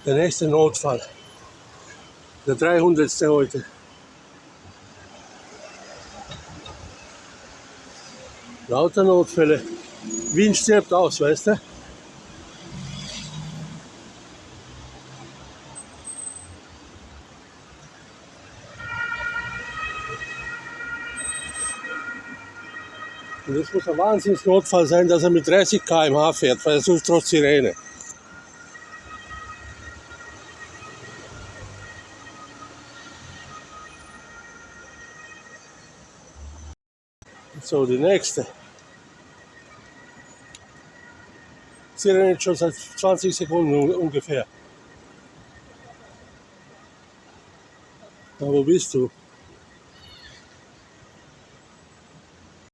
Der nächste Notfall. Der 300. heute. Lauter Notfälle. Wien stirbt aus, weißt du? Und das muss ein Wahnsinnsnotfall sein, dass er mit 30 km/h fährt, weil er sucht trotz Sirene. So, die nächste. Sirene schon seit 20 Sekunden ungefähr. Na, wo bist du?